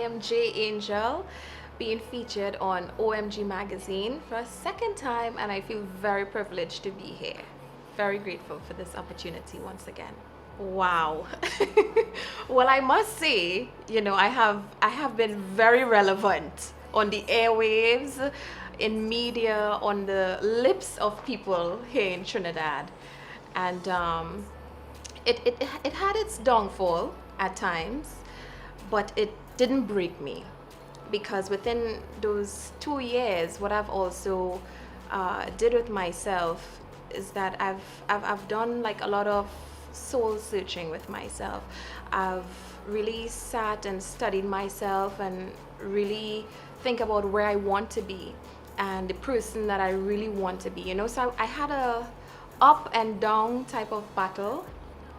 am J Angel, being featured on OMG Magazine for a second time, and I feel very privileged to be here. Very grateful for this opportunity once again. Wow. Well, I must say, I have been very relevant on the airwaves, in media, on the lips of people here in Trinidad. And it had its downfall at times, but it didn't break me, because within those 2 years, what I've also did with myself is that I've done like a lot of soul searching with myself. I've really sat and studied myself and really think about where I want to be and the person that I really want to be. So I had a up and down type of battle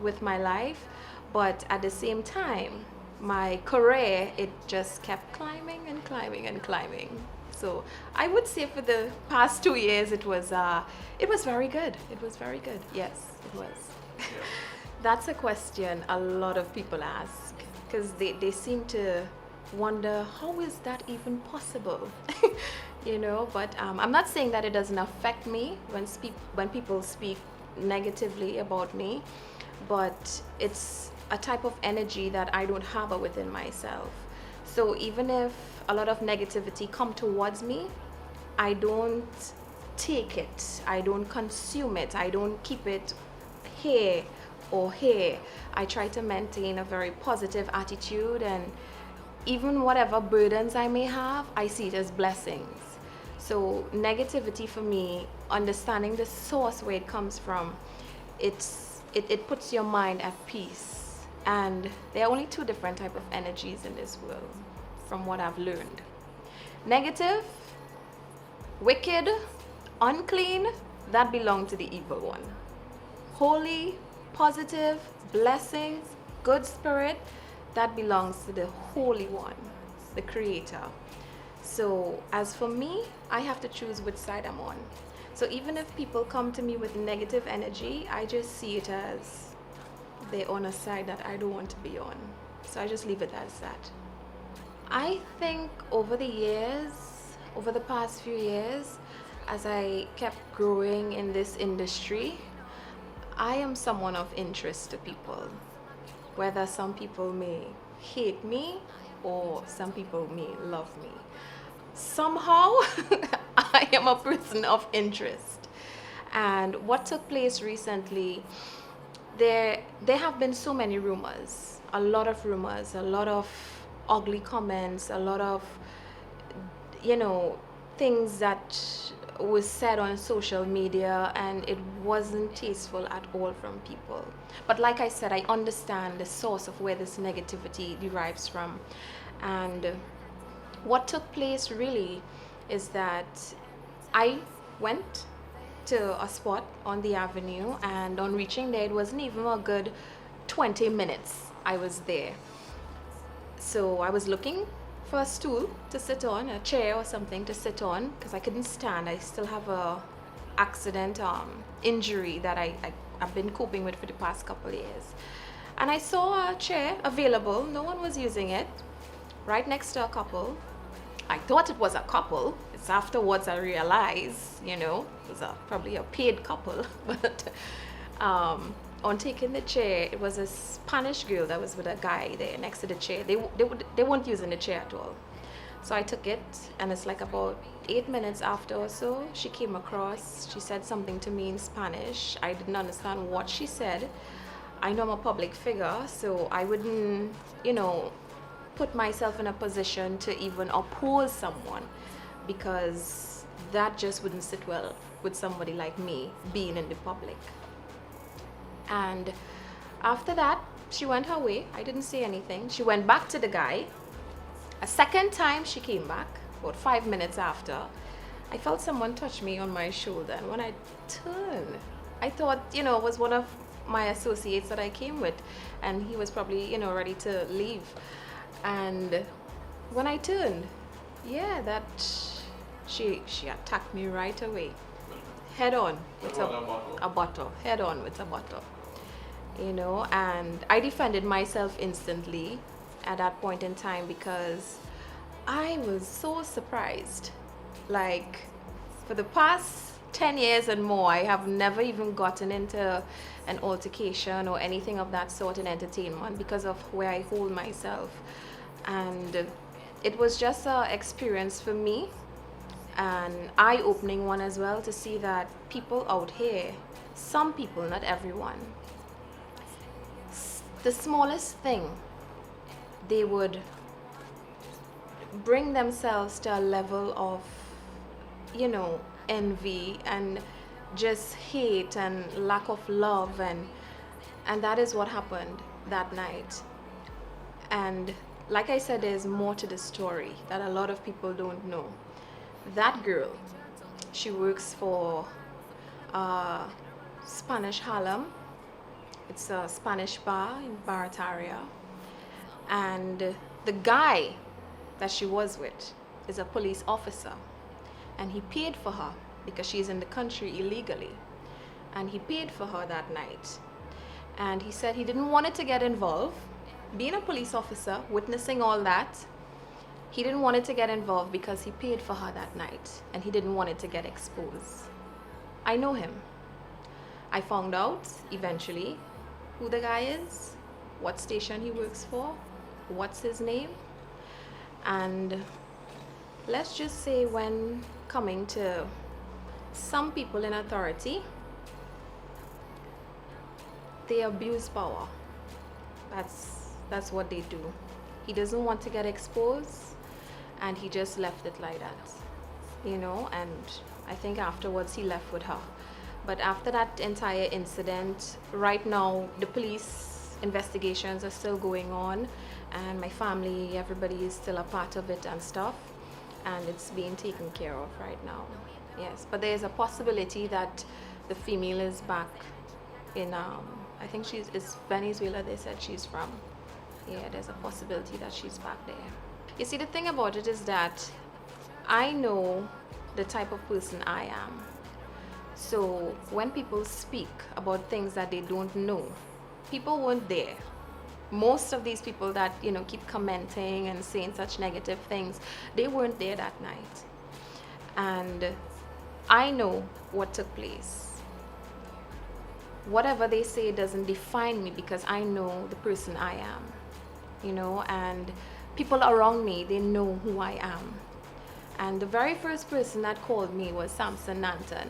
with my life, but at the same time, my career, it just kept climbing and climbing and climbing. So I would say for the past 2 years, it was very good. It was very good. Yes, it was. Yeah. That's a question a lot of people ask, because they seem to wonder, how is that even possible? But I'm not saying that it doesn't affect me when people speak negatively about me, but it's a type of energy that I don't harbor within myself. So even if a lot of negativity come towards me, I don't take it, I don't consume it, I don't keep it here or here. I try to maintain a very positive attitude, and even whatever burdens I may have, I see it as blessings. So negativity for me, understanding the source where it comes from, it puts your mind at peace. And there are only two different type of energies in this world, from what I've learned. Negative, wicked, unclean, that belong to the evil one. Holy, positive, blessings, good spirit, that belongs to the Holy One, the Creator. So as for me, I have to choose which side I'm on. So even if people come to me with negative energy, I just see it as they're on a side that I don't want to be on. So I just leave it as that. I think over the past few years, as I kept growing in this industry, I am someone of interest to people. Whether some people may hate me or some people may love me, somehow I am a person of interest. And what took place recently, there have been so many rumors, a lot of ugly comments, a lot of things that was said on social media, and it wasn't tasteful at all from people. But like I said, I understand the source of where this negativity derives from. And what took place really is that I went to a spot on the avenue, and on reaching there, it wasn't even a good 20 minutes I was there. So I was looking for a stool to sit on, a chair or something to sit on, because I couldn't stand. I still have a accident injury that I've been coping with for the past couple of years. And I saw a chair available, no one was using it, right next to a couple. I thought it was a couple. It's afterwards I realized, it was probably a paid couple. But on taking the chair, it was a Spanish girl that was with a guy there next to the chair. They weren't using the chair at all. So I took it, and it's like about 8 minutes after or so, she came across. She said something to me in Spanish. I didn't understand what she said. I know I'm a public figure, so I wouldn't, put myself in a position to even oppose someone, because that just wouldn't sit well with somebody like me being in the public. And after that, she went her way. I didn't say anything. She went back to the guy. A second time she came back, about 5 minutes after. I felt someone touch me on my shoulder, and when I turned, I thought, it was one of my associates that I came with, and he was probably, ready to leave. And when I turned, she attacked me right away, head on with a bottle, head on with a bottle. And I defended myself instantly. at that point in time, because I was so surprised. Like, for the past 10 years and more, I have never even gotten into an altercation or anything of that sort in entertainment because of where I hold myself. And it was just an experience for me, an eye-opening one as well, to see that people out here, some people, not everyone, the smallest thing, they would bring themselves to a level of, you know, envy and just hate and lack of love, and that is what happened that night. And like I said, there's more to the story that a lot of people don't know. That girl, she works for Spanish Harlem. It's a Spanish bar in Barataria, and the guy that she was with is a police officer, and he paid for her because she's in the country illegally, and he paid for her that night. And he said he didn't want it to get involved. Being a police officer, witnessing all that, he didn't want it to get involved because he paid for her that night, and he didn't want it to get exposed. I know him. I found out eventually who the guy is, what station he works for, what's his name. And let's just say, when coming to some people in authority, they abuse power. That's what they do. He doesn't want to get exposed, and he just left it like that, you know. And I think afterwards he left with her. But after that entire incident, right now the police investigations are still going on, and my family, everybody is still a part of it and stuff, and it's being taken care of right now. Yes, but there's a possibility that the female is back in I think it's Venezuela, they said she's from. Yeah, there's a possibility that she's back there. You see, the thing about it is that I know the type of person I am. So when people speak about things that they don't know, people weren't there. Most of these people that, you know, keep commenting and saying such negative things, they weren't there that night. And I know what took place. Whatever they say doesn't define me, because I know the person I am, you know, and people around me, they know who I am. And the very first person that called me was Samson Nanton,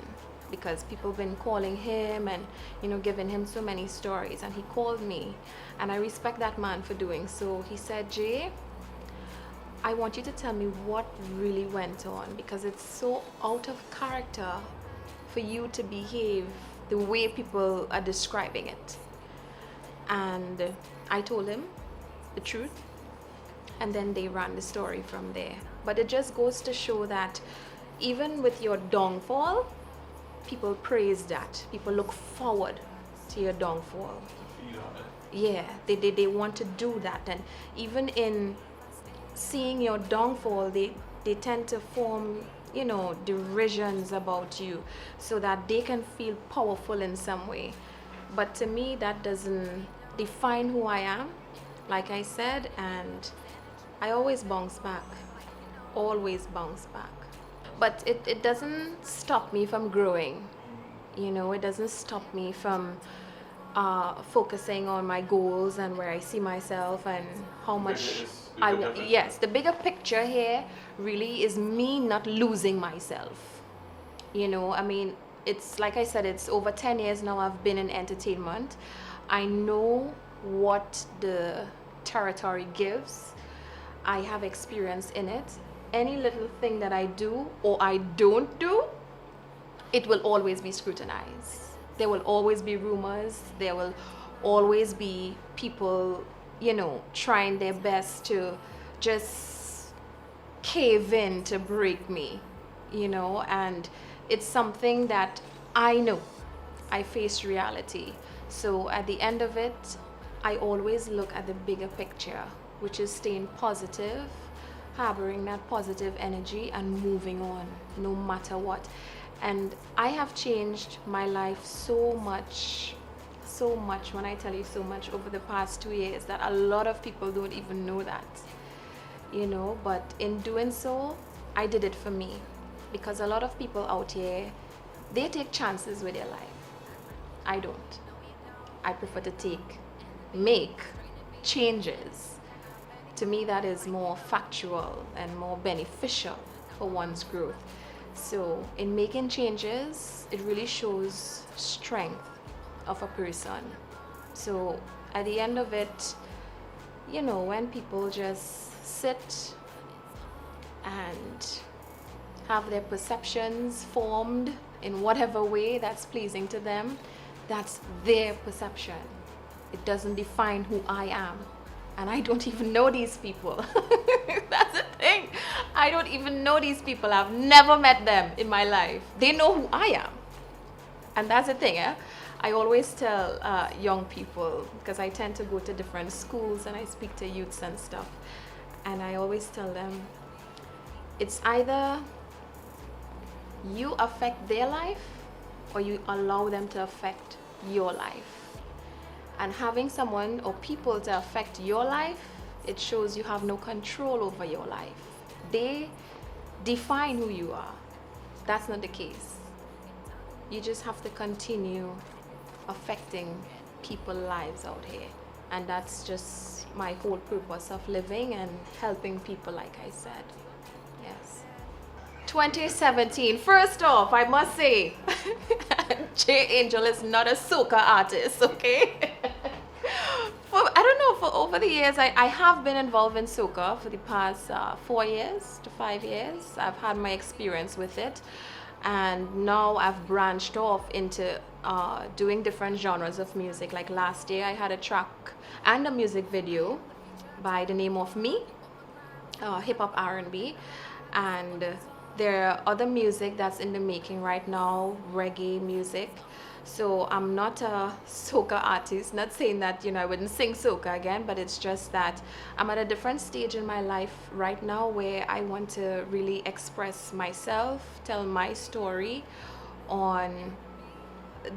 because people have been calling him and, you know, giving him so many stories, and he called me, and I respect that man for doing so. He said, Jay, I want you to tell me what really went on, because it's so out of character for you to behave the way people are describing it. And I told him the truth, and then they ran the story from there. But it just goes to show that even with your downfall, people praise that. People look forward to your downfall. Yeah, they want to do that. And even in seeing your downfall, they tend to form, you know, derisions about you so that they can feel powerful in some way. But to me, that doesn't define who I am, like I said, and I always bounce back. Always bounce back. But it doesn't stop me from growing, you know. It doesn't stop me from focusing on my goals and where I see myself and how much I want. Yes, the bigger picture here really is me not losing myself, you know. I mean, it's like I said, it's over 10 years now I've been in entertainment. I know what the territory gives. I have experience in it. Any little thing that I do or I don't do, it will always be scrutinized. There will always be rumors. There will always be people, you know, trying their best to just cave in to break me, you know. And it's something that I know. I face reality. So at the end of it, I always look at the bigger picture, which is staying positive, harboring that positive energy and moving on no matter what. And I have changed my life so much so much, when I tell you so much, over the past 2 years, that a lot of people don't even know that, but in doing so, I did it for me, because a lot of people out here, they take chances with their life. I don't. I prefer to make changes. To me, that is more factual and more beneficial for one's growth. So in making changes, it really shows strength of a person. So at the end of it, when people just sit and have their perceptions formed in whatever way that's pleasing to them, that's their perception. It doesn't define who I am. And I don't even know these people. That's the thing. I don't even know these people. I've never met them in my life. They know who I am. And that's the thing, I always tell young people, because I tend to go to different schools and I speak to youths and stuff, and I always tell them, it's either you affect their life or you allow them to affect your life. And having someone or people to affect your life, it shows you have no control over your life. They define who you are. That's not the case. You just have to continue affecting people's lives out here. And that's just my whole purpose of living and helping people, like I said. Yes. 2017, first off, I must say, J Angel is not a soca artist, okay? I don't know, for over the years, I have been involved in soca for the past 4 years to 5 years. I've had my experience with it, and now I've branched off into doing different genres of music. Like last year, I had a track and a music video by the name of Me, hip-hop R&B, and there are other music that's in the making right now, reggae music. So I'm not a soca artist, not saying that I wouldn't sing soca again, but it's just that I'm at a different stage in my life right now where I want to really express myself, tell my story on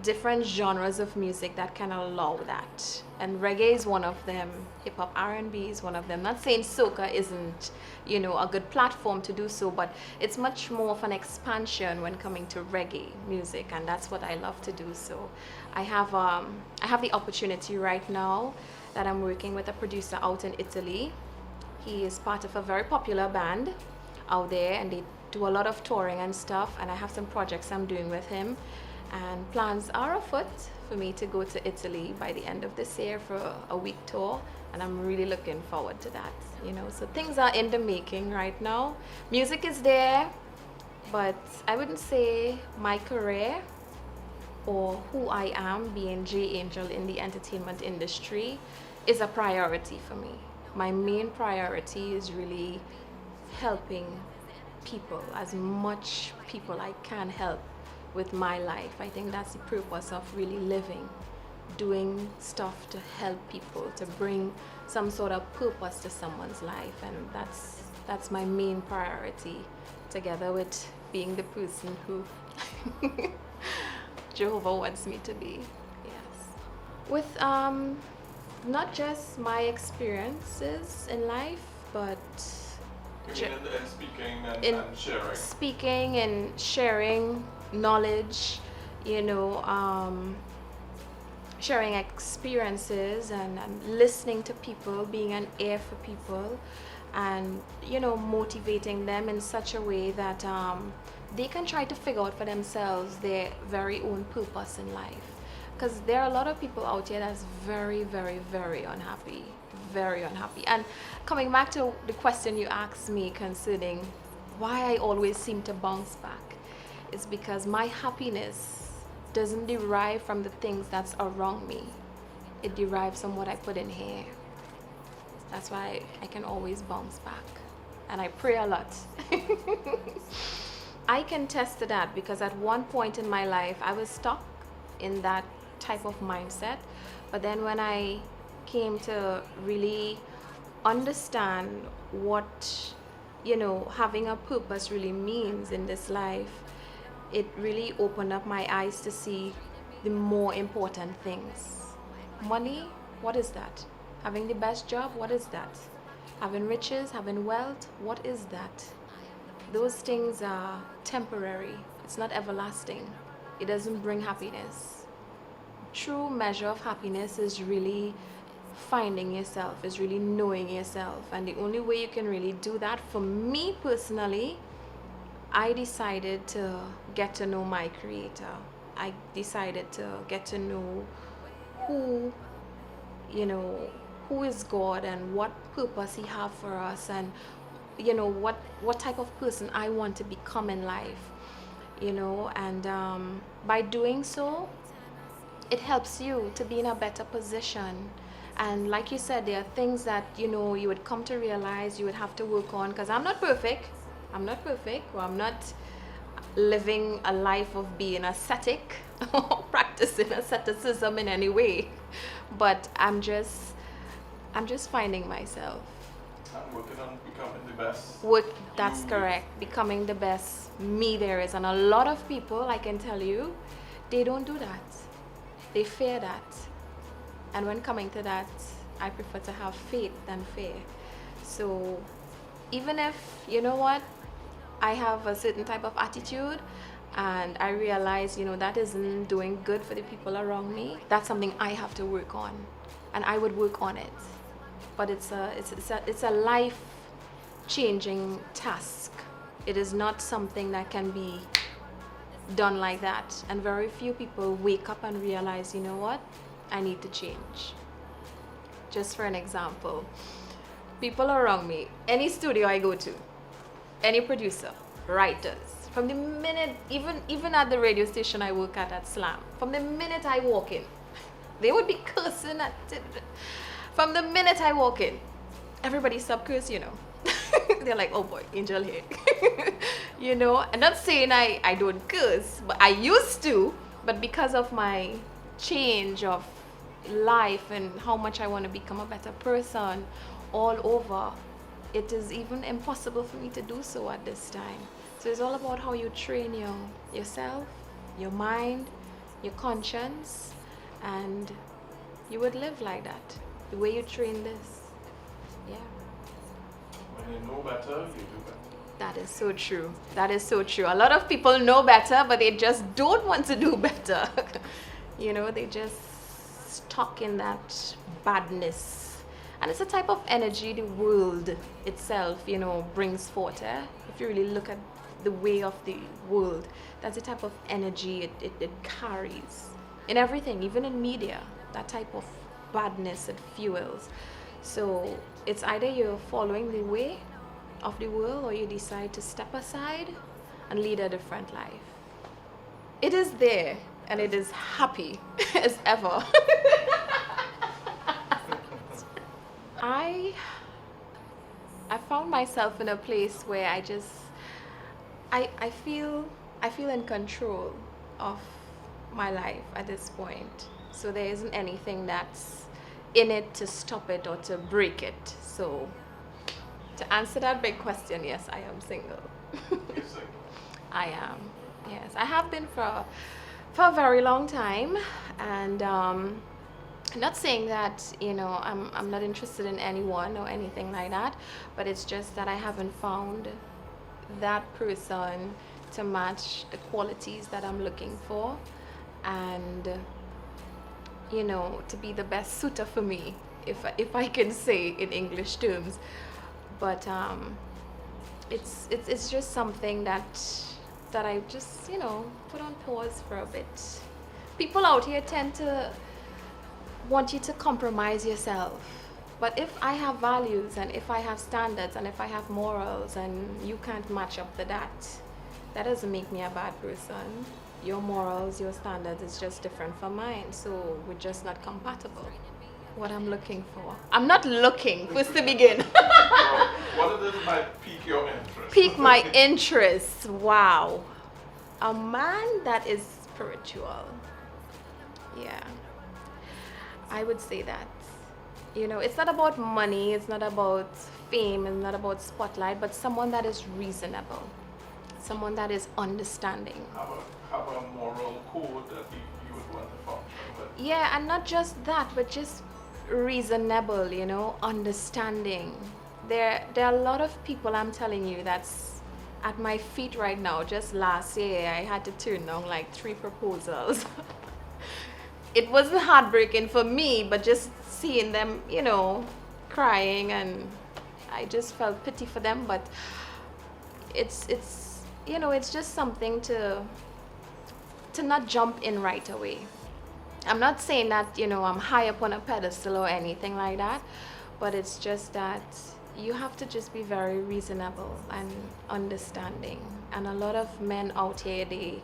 different genres of music that can allow that, and reggae is one of them, hip-hop R&B is one of them. Not saying soca isn't a good platform to do so, but it's much more of an expansion when coming to reggae music, and that's what I love to do. So I have the opportunity right now that I'm working with a producer out in Italy. He is part of a very popular band out there, and they do a lot of touring and stuff, and I have some projects I'm doing with him. And plans are afoot for me to go to Italy by the end of this year for a week tour, and I'm really looking forward to that. So things are in the making right now. Music is there, but I wouldn't say my career or who I am, being J Angel in the entertainment industry, is a priority for me. My main priority is really helping people, as much people I can help with my life. I think that's the purpose of really living, doing stuff to help people, to bring some sort of purpose to someone's life, and that's my main priority, together with being the person who Jehovah wants me to be. Yes, with not just my experiences in life, but speaking and sharing knowledge, sharing experiences and listening to people, being an ear for people, and motivating them in such a way that they can try to figure out for themselves their very own purpose in life. Because there are a lot of people out here that's very, very, very unhappy. And coming back to the question you asked me concerning why I always seem to bounce back, is because my happiness doesn't derive from the things that's around me. It derives from what I put in here. That's why I can always bounce back. And I pray a lot. I can test to that, because at one point in my life I was stuck in that type of mindset. But then when I came to really understand what having a purpose really means in this life, it really opened up my eyes to see the more important things. Money, what is that? Having the best job, what is that? Having riches, having wealth, what is that? Those things are temporary. It's not everlasting. It doesn't bring happiness. True measure of happiness is really finding yourself, is really knowing yourself. And the only way you can really do that, for me personally, I decided to get to know my creator. I decided to get to know who, who is God and what purpose he have for us, and what type of person I want to become in life, and by doing so, it helps you to be in a better position. And like you said, there are things that you would come to realize you would have to work on, because I'm not perfect, or I'm not living a life of being ascetic or practicing asceticism in any way, but I'm just finding myself. I'm working on becoming the best. That's correct. Becoming the best me there is. And a lot of people, I can tell you, they don't do that. They fear that. And when coming to that, I prefer to have faith than fear. So even if, I have a certain type of attitude and I realize, that isn't doing good for the people around me, that's something I have to work on. And I would work on it. But it's a life-changing task. It is not something that can be done like that. And very few people wake up and realize, I need to change. Just for an example, people around me, any studio I go to, any producer, writers, from the minute, even at the radio station I work at Slam, from the minute I walk in, they would be cursing at it. From the minute I walk in, everybody stop curse, They're like, oh boy, Angel here. I'm not saying I don't curse, but I used to, but because of my change of life and how much I want to become a better person all over, it is even impossible for me to do so at this time. So it's all about how you train yourself, your mind, your conscience, and you would live like that. The way you train this. Yeah. When you know better, you do better. That is so true. That is so true. A lot of people know better, but they just don't want to do better. They just stuck in that badness. And it's a type of energy the world itself, brings forth. If you really look at the way of the world, that's the type of energy it carries. In everything, even in media, that type of badness it fuels. So it's either you're following the way of the world or you decide to step aside and lead a different life. It is there and it is happy as ever. I found myself in a place where I feel in control of my life at this point. So there isn't anything that's in it to stop it or to break it. So to answer that big question, yes, I am single. You're single? I am, yes. I have been for a very long time, and I'm not saying that I'm not interested in anyone or anything like that, but it's just that I haven't found that person to match the qualities that I'm looking for, and to be the best suitor for me, if I can say in English terms. But it's just something that I just put on pause for a bit. People out here tend to want you to compromise yourself, but if I have values and if I have standards and if I have morals and you can't match up to that doesn't make me a bad person. Your morals, your standards is just different from mine, so we're just not compatible. What I'm looking for, I'm not looking, first to begin. What it is might pique your interest. Pique my interest. Wow. A man that is spiritual. Yeah, I would say that. It's not about money, it's not about fame, it's not about spotlight, but someone that is reasonable, someone that is understanding. Have a moral code that you would want to function with. Yeah, and not just that, but just reasonable, you know, understanding. There are a lot of people, I'm telling you, that's at my feet right now. Just last year I had to turn down like 3 proposals. It wasn't heartbreaking for me, but just seeing them, you know, crying, and I just felt pity for them. But it's you know, it's just something to not jump in right away. I'm not saying that, you know, I'm high up on a pedestal or anything like that, but it's just that you have to just be very reasonable and understanding. And a lot of men out here, they,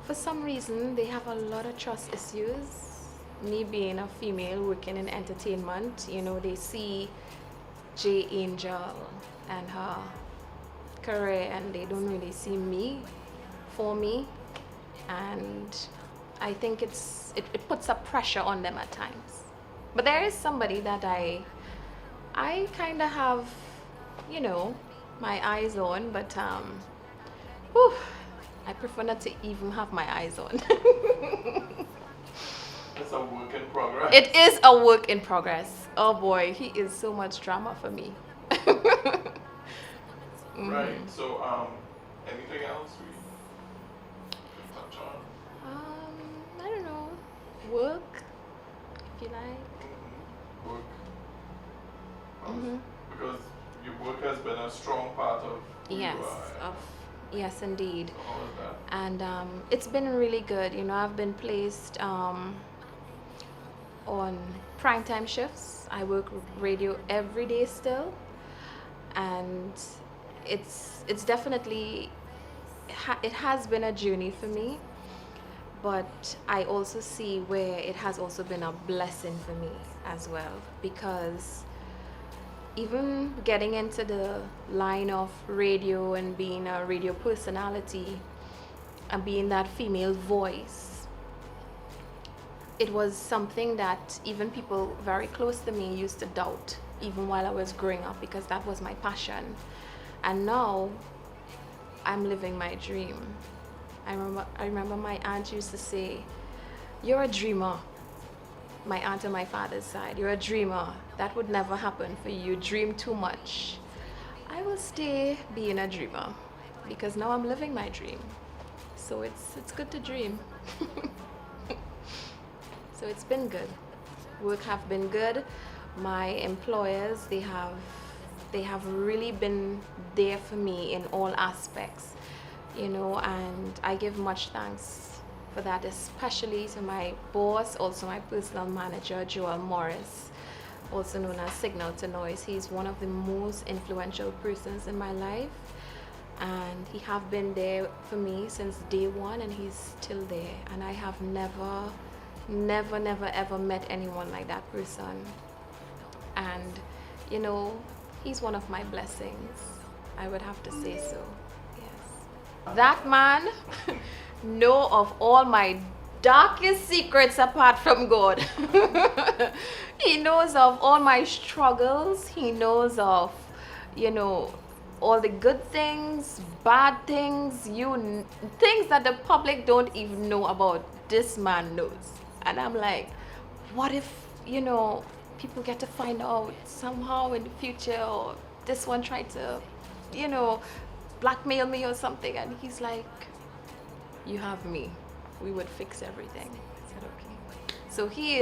for some reason, they have a lot of trust issues. Me being a female working in entertainment, you know, they see J Angel and her career, and they don't really see me for me. And I think it puts a pressure on them at times. But there is somebody that I kind of have, you know, my eyes on, but whew, I prefer not to even have my eyes on. It's a work in progress. It is a work in progress. Oh boy, he is so much drama for me. Right. So, anything else we could touch on? I don't know, work, if you like. Work. Mhm. Because your work has been a strong part of who Yes, you are. yes, indeed. So how is that? And it's been really good. You know, I've been placed on primetime shifts. I work radio every day still, and it's definitely it has been a journey for me. But I also see where it has also been a blessing for me as well, because even getting into the line of radio and being a radio personality and being that female voice, it was something that even people very close to me used to doubt, even while I was growing up, because that was my passion. And now I'm living my dream. I remember my aunt used to say, "You're a dreamer." My aunt on my father's side, "You're a dreamer. That would never happen for you. You dream too much." I will stay being a dreamer, because now I'm living my dream. So it's good to dream. So it's been good. Work have been good. My employers, they have really been there for me in all aspects, you know, and I give much thanks for that, especially to my boss, also my personal manager, Joel Morris, also known as Signal to Noise. He's one of the most influential persons in my life, and he have been there for me since day one, and he's still there. And I have never ever met anyone like that person. And you know, he's one of my blessings, I would have to say so. Yes, that man know of all my darkest secrets apart from God. He knows of all my struggles. He knows of, you know, all the good things, bad things, things that the public don't even know about. This man knows. And I'm like, what if, you know, people get to find out somehow in the future, or this one tried to, you know, blackmail me or something? And he's like, "You have me. We would fix everything." I said, okay. So he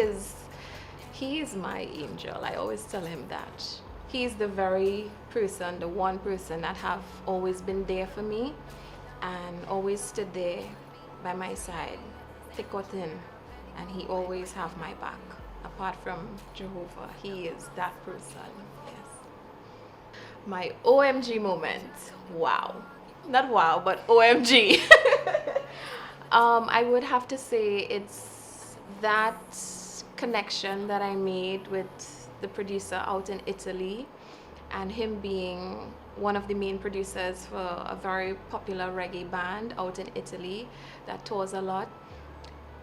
is my angel. I always tell him that. He's the very person, the one person that have always been there for me and always stood there by my side, thick or thin, and he always have my back. Apart from Jehovah, he is that person. Yes. My OMG moment. Wow. Not wow, but OMG. I would have to say it's that connection that I made with the producer out in Italy, and him being one of the main producers for a very popular reggae band out in Italy that tours a lot,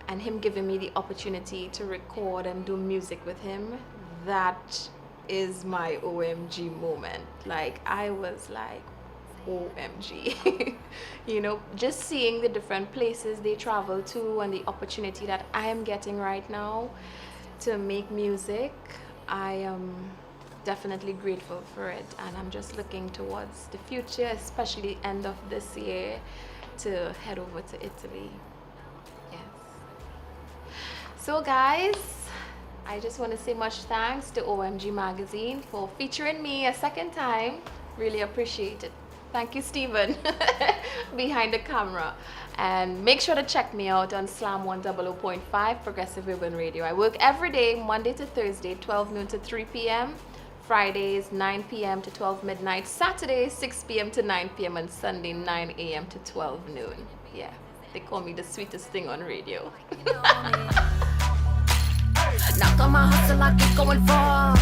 and him giving me the opportunity to record and do music with him. That is my OMG moment. Like, I was like, OMG. You know, just seeing the different places they travel to and the opportunity that I am getting right now to make music, I am definitely grateful for it, and I'm just looking towards the future, especially end of this year, to head over to Italy. Yes. So guys, I just want to say much thanks to OMG Magazine for featuring me a second time. Really appreciate it. Thank you, Stephen, behind the camera. And make sure to check me out on Slam 100.5 Progressive Urban Radio. I work every day, Monday to Thursday, 12 noon to 3 p.m. Fridays, 9 p.m. to 12 midnight. Saturdays, 6 p.m. to 9 p.m. And Sunday, 9 a.m. to 12 noon. Yeah, they call me the sweetest thing on radio. Knock on my hustle, I keep going far.